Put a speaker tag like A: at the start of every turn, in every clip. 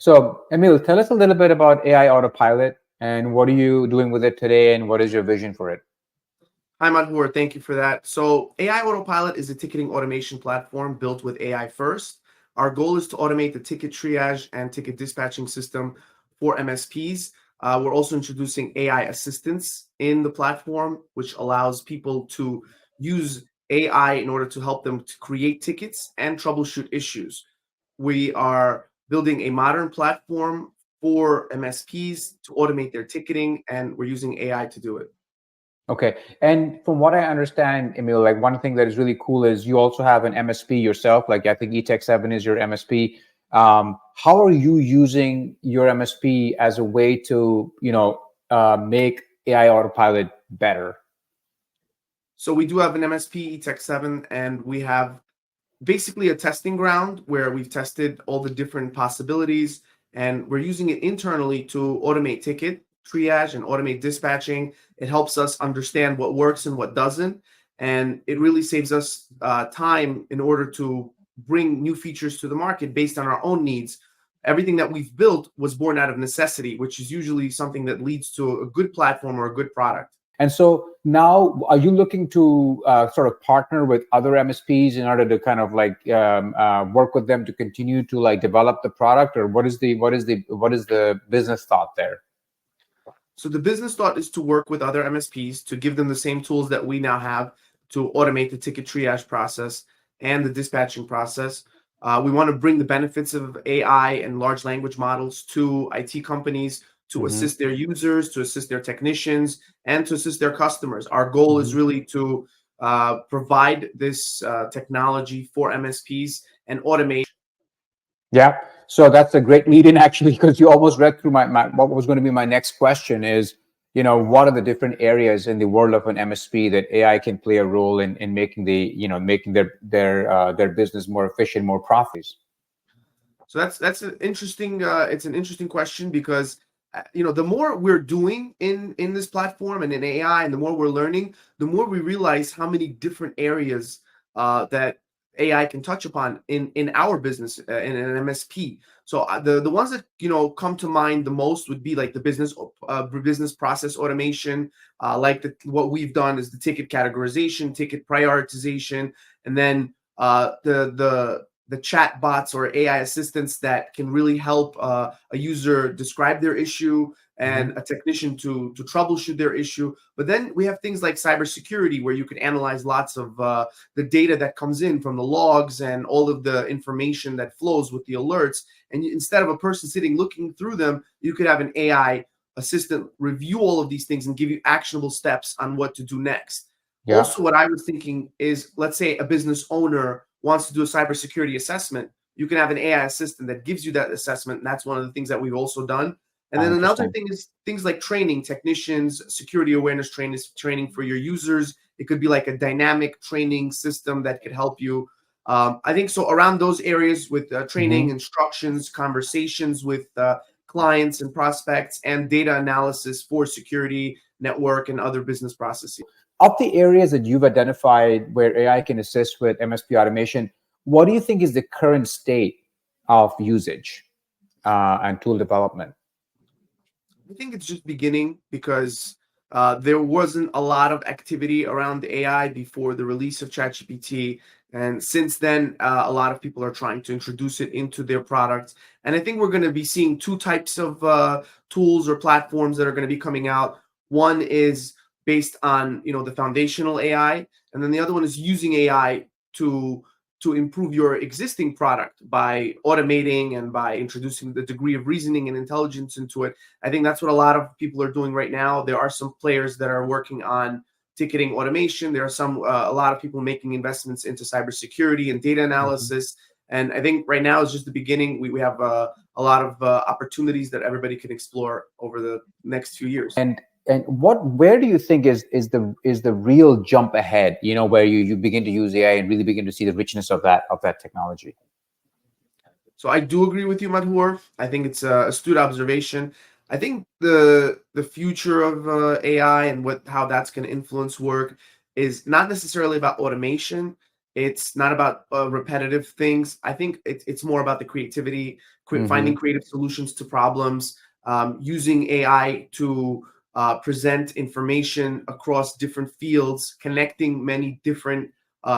A: So, Emil, tell us a little bit about AI Autopilot and what are you doing with it today and what is your vision for it?
B: Hi, Madhur. Thank you for that. So AI Autopilot is a ticketing automation platform built with AI first. Our goal is to automate the ticket triage and ticket dispatching system for MSPs. We're also introducing AI assistants in the platform, which allows people to use AI in order to help them to create tickets and troubleshoot issues. We are building a modern platform for MSPs to automate their ticketing, and we're using AI to do it.
A: Okay. And from what I understand, Emil, like one thing that is really cool is you also have an MSP yourself. Like I think ETEC 7 is your MSP. How are you using your MSP as a way to, make AI Autopilot better?
B: So we do have an MSP, ETEC 7, and we have basically a testing ground where we've tested all the different possibilities, and we're using it internally to automate ticket triage and automate dispatching. It helps us understand what works and what doesn't, and it really saves us time in order to bring new features to the market based on our own needs. Everything that we've built was born out of necessity, which is usually something that leads to a good platform or a good product.
A: And so now, are you looking to sort of partner with other MSPs in order to kind of like work with them to continue to like develop the product, or what is the business thought there?
B: So the business thought is to work with other MSPs to give them the same tools that we now have to automate the ticket triage process and the dispatching process. We want to bring the benefits of AI and large language models to IT companies to
A: Hmm.
B: assist their users, to assist their technicians, and to assist their customers. Our goal is really to provide this technology for MSPs and automate.
A: Yeah. So that's a great lead in actually, because you almost read through my what was going to be my next question is, what are the different areas in the world of an MSP that AI can play a role in making making their business more efficient, more profits?
B: So that's an interesting it's an interesting question because the more we're doing in this platform and in AI, and the more we're learning, the more we realize how many different areas that AI can touch upon in our business in an MSP. So the ones that come to mind the most would be like the business process automation, like what we've done is the ticket categorization, ticket prioritization, and then the chat bots or AI assistants that can really help a user describe their issue and
A: Hmm.
B: a technician to troubleshoot their issue. But then we have things like cybersecurity, where you can analyze lots of the data that comes in from the logs and all of the information that flows with the alerts. And instead of a person sitting looking through them, you could have an AI assistant review all of these things and give you actionable steps on what to do next.
A: Yeah.
B: Also, what I was thinking is, let's say a business owner wants to do a cybersecurity assessment, you can have an AI assistant that gives you that assessment. And that's one of the things that we've also done. And then another
A: Interesting.
B: thing is things like training, technicians, security awareness training for your users. It could be like a dynamic training system that could help you. I think so around those areas with training,
A: Hmm.
B: instructions, conversations with clients and prospects, and data analysis for security, network, and other business processes.
A: Of the areas that you've identified where AI can assist with MSP automation, what do you think is the current state of usage and tool development?
B: I think it's just beginning because there wasn't a lot of activity around AI before the release of ChatGPT. And since then, a lot of people are trying to introduce it into their products. And I think we're going to be seeing two types of tools or platforms that are going to be coming out. One is based on the foundational AI, and then the other one is using AI to improve your existing product by automating and by introducing the degree of reasoning and intelligence into it. I think that's what a lot of people are doing right now. There are some players that are working on ticketing automation. There are a lot of people making investments into cybersecurity and data
A: Mhm.
B: analysis. And I think right now is just the beginning. We have a lot of opportunities that everybody can explore over the next few years.
A: And where do you think is the real jump ahead? Where you begin to use AI and really begin to see the richness of that technology.
B: So I do agree with you, Madhur. I think it's a astute observation. I think the future of AI and how that's going to influence work is not necessarily about automation. It's not about repetitive things. I think it's more about the creativity, finding
A: Hmm.
B: creative solutions to problems, using AI to present information across different fields, connecting many different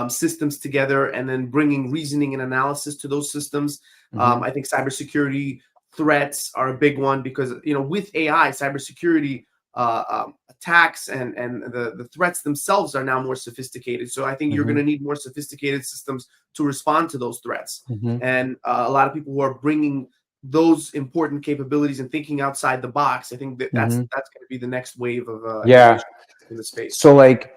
B: systems together, and then bringing reasoning and analysis to those systems.
A: Hmm.
B: I think cybersecurity threats are a big one because with AI, cybersecurity attacks and the threats themselves are now more sophisticated. So I think you're going
A: Hmm.
B: to need more sophisticated systems to respond to those threats.
A: Hmm.
B: And a lot of people who are bringing those important capabilities and thinking outside the box, I think that's
A: Hmm.
B: going to be the next wave of
A: Yeah.
B: innovation in the space.
A: So like,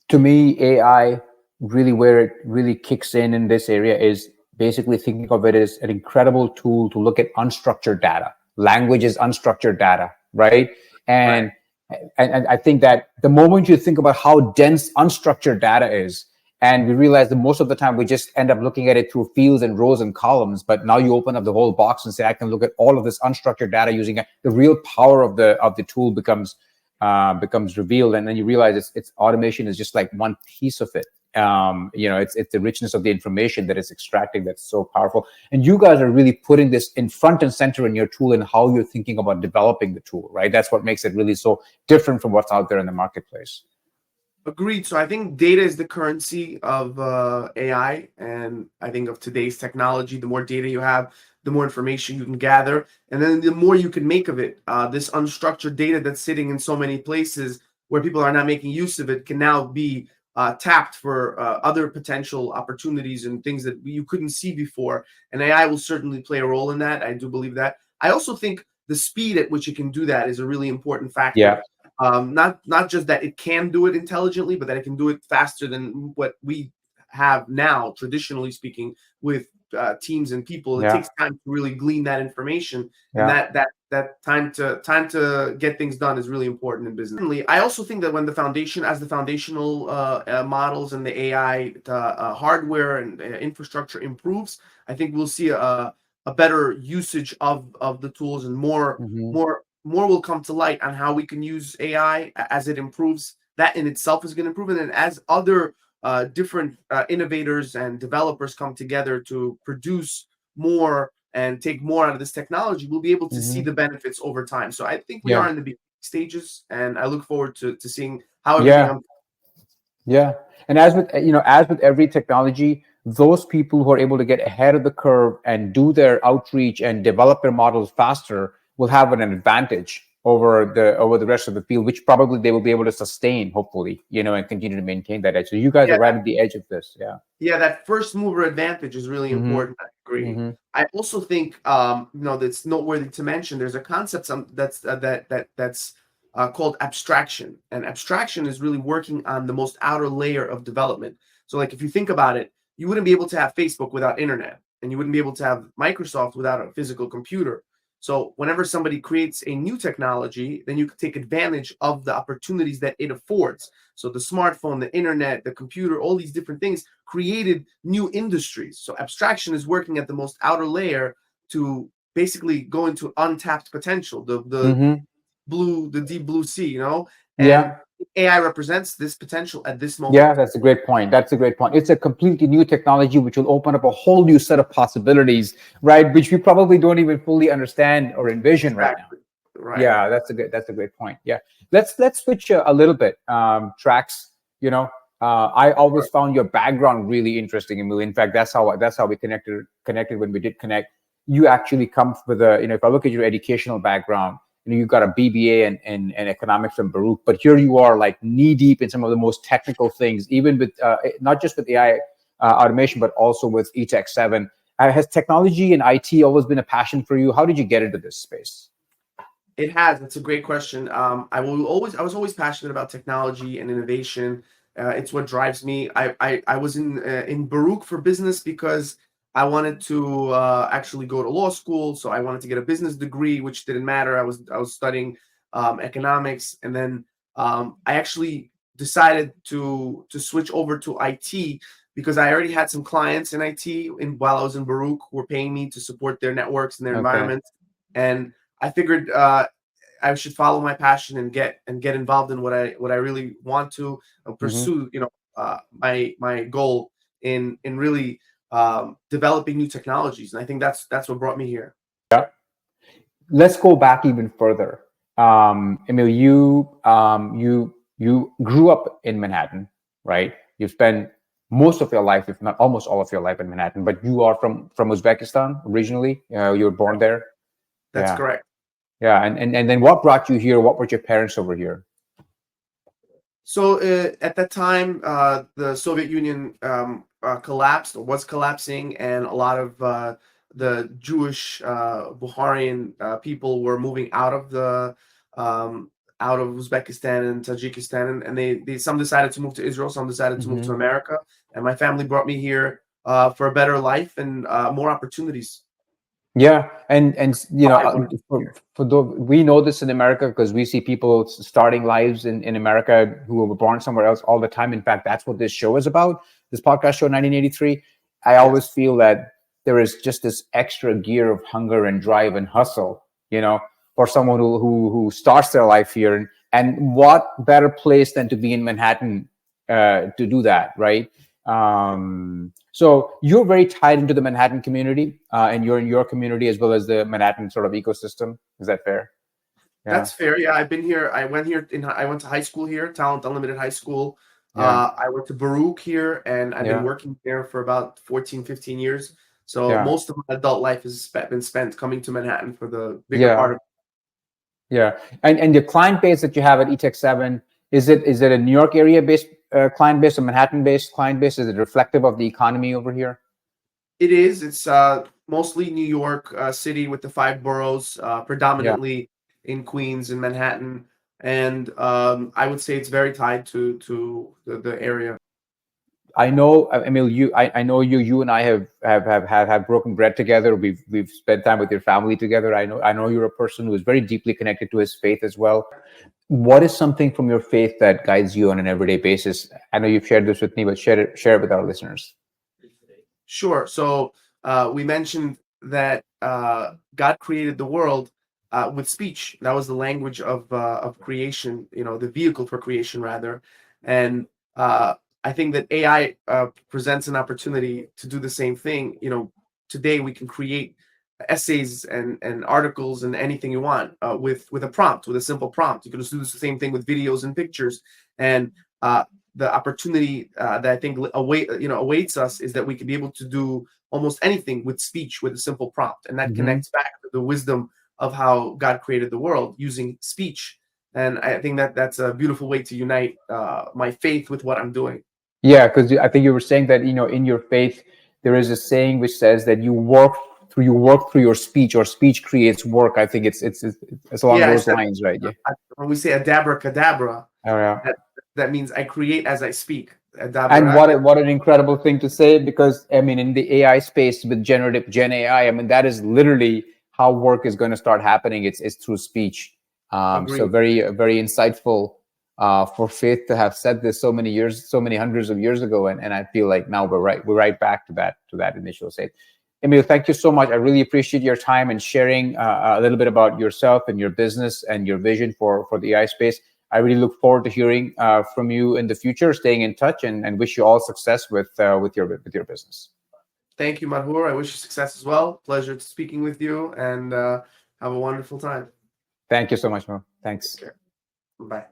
A: to me, AI really, where it really kicks in this area is basically thinking of it as an incredible tool to look at unstructured data. Language is unstructured data, right?
B: Right.
A: And I think that the moment you think about how dense unstructured data is, and we realize that most of the time we just end up looking at it through fields and rows and columns, but now you open up the whole box and say, I can look at all of this unstructured data using it. The real power of the tool becomes revealed, and then you realize it's automation is just like one piece of it. It's the richness of the information that it's extracting that's so powerful. And you guys are really putting this in front and center in your tool and how you're thinking about developing the tool, right? That's what makes it really so different from what's out there in the marketplace.
B: Agreed. So I think data is the currency of AI, and I think of today's technology. The more data you have, the more information you can gather, and then the more you can make of it. This unstructured data that's sitting in so many places where people are not making use of it can now be tapped for other potential opportunities and things that you couldn't see before. And AI will certainly play a role in that. I do believe that. I also think the speed at which it can do that is a really important
A: Yeah.
B: factor. Not just that it can do it intelligently, but that it can do it faster than what we have now, traditionally speaking, with teams and people. It
A: Yeah.
B: takes time to really glean that information, and
A: Yeah.
B: that time to get things done is really important in business. I also think that when the foundational models and the AI hardware and infrastructure improves, I think we'll see a better usage of the tools, and
A: Hmm.
B: more will come to light on how we can use AI as it improves. That in itself is going to improve, and then as other different innovators and developers come together to produce more and take more out of this technology, we'll be able to see
A: Hmm.
B: the benefits over time. So I think we are
A: Yeah.
B: in the beginning stages, and I look forward to seeing how everything
A: Yeah. Yeah. And as with every technology, those people who are able to get ahead of the curve and do their outreach and develop their models faster will have an advantage over the rest of the field, which probably they will be able to sustain, hopefully, and continue to maintain that edge. So you guys are
B: yeah,
A: right at the edge of this. Yeah.
B: yeah, that first mover advantage is really
A: Hmm.
B: important. I agree.
A: Hmm.
B: I also think that's noteworthy to mention. There's a concept that's called abstraction, and abstraction is really working on the most outer layer of development. So, like if you think about it, you wouldn't be able to have Facebook without internet, and you wouldn't be able to have Microsoft without a physical computer. So, whenever somebody creates a new technology, then you can take advantage of the opportunities that it affords. So, the smartphone, the internet, the computer, all these different things created new industries. So abstraction is working at the most outer layer to basically go into untapped potential,
A: Hmm.
B: the deep blue sea, and
A: Yeah.
B: AI represents this potential at this
A: Yeah,
B: moment.
A: that's a great point. That's a great point. It's a completely new technology which will open up a whole new set of possibilities, right? Which we probably don't even fully understand or envision right now.
B: Exactly. Right.
A: Yeah, that's a great point. Yeah, let's switch a little bit. Tracks. I always
B: Sure.
A: found your background really interesting, Emil. In fact, that's how we connected when we did connect. You actually come with if I look at your educational background, you've got a BBA and economics from Baruch, but here you are like knee deep in some of the most technical things, even with not just with AI automation, but also with ETEC 7. Has technology and IT always been a passion for you? How did you get into this space?
B: It has. That's a great question. I was always passionate about technology and innovation. It's what drives me. I was in Baruch for business because I wanted to actually go to law school. So I wanted to get a business degree, which didn't matter. I was studying economics, and then I actually decided to switch over to IT because I already had some clients in IT while I was in Baruch who were paying me to support their networks and their
A: Okay.
B: environments. And I figured I should follow my passion and get involved in what I really want to
A: Hmm.
B: pursue. my goal in really developing new technologies, and I think that's what brought me here.
A: Yeah. Let's go back even further. Emil, you grew up in Manhattan, right? You've spent most of your life, if not almost all of your life, in Manhattan. But you are from Uzbekistan originally. You were born there.
B: That's
A: Yeah,
B: correct.
A: yeah. And then what brought you here? What brought your parents over here?
B: So at that time, the Soviet Union collapsed or was collapsing, and a lot of the Jewish Bukharian people were moving um, out of Uzbekistan and Tajikistan, and they some decided to move to Israel, some decided to move to
A: Hmm.
B: America, and my family brought me here for a better life and more opportunities.
A: Yeah, and
B: I wanted to be here.
A: for we know this in America because we see people starting lives in America who were born somewhere else all the time. In fact, that's what this show is about. This podcast show, 1983. I always
B: Yes,
A: feel that there is just this extra gear of hunger and drive and hustle, for someone who starts their life here. And what better place than to be in Manhattan to do that, right? So you're very tied into the Manhattan community, and you're in your community as well as the Manhattan sort of ecosystem. Is that fair? Yeah,
B: that's fair. Yeah, I've been here. I went to high school here, Talent Unlimited High School.
A: yeah,
B: I went to Baruch here, and I've been
A: yeah,
B: working there for about 14, 15 years. So
A: yeah,
B: most of my adult life has been spent coming to Manhattan for the bigger part
A: yeah,
B: of.
A: yeah. And the client base that you have at ETEC 7, is it a New York area based client base, or Manhattan based client base? Is it reflective of the economy over here?
B: It is. It's mostly New York City with the five boroughs,
A: Yeah.
B: predominantly in Queens and Manhattan, and I would say it's very tied to the area.
A: I know, Emil, I know you and I have broken bread together. We've spent time with your family together. I know you're a person who is very deeply connected to his faith as well. What is something from your faith that guides you on an everyday basis? I know you've shared this with me, but share it with our listeners.
B: Sure. So we mentioned that God created the world with speech. That was the language of creation. The vehicle for creation, rather. And I think that AI presents an opportunity to do the same thing. Today we can create essays and articles and anything you want with a prompt, with a simple prompt. You can just do the same thing with videos and pictures. And the opportunity that I think awaits us is that we can be able to do almost anything with speech with a simple prompt, and that
A: Hmm.
B: connects back to the wisdom of how God created the world using speech. And I think that that's a beautiful way to unite my faith with what I'm doing.
A: Yeah, because I think you were saying that in your faith there is a saying which says that you work through your speech, or speech creates work. I think it's along
B: Yeah, I
A: those
B: said
A: lines, right? Yeah.
B: when we say ABRA Ca DABRA,
A: Oh, yeah.
B: that that means I create as I speak.
A: And
B: ABRA.
A: what an incredible thing to say, because I mean, in the AI space with generative Gen AI, I mean, that is literally how work is going to start happening. It's through speech. So
B: Agreed.
A: very very insightful for Faith to have said this so many years, so many hundreds of years ago, and I feel like now we're right back to that initial state. Emil, thank you so much. I really appreciate your time and sharing a little bit about yourself and your business and your vision for the AI space. I really look forward to hearing from you in the future, staying in touch, and wish you all success with your business.
B: Thank you, Madhur. I wish you success as well. Pleasure speaking with you, and have a wonderful time.
A: Thank you so much, Mo.
B: Take
A: Thanks.
B: care. Bye.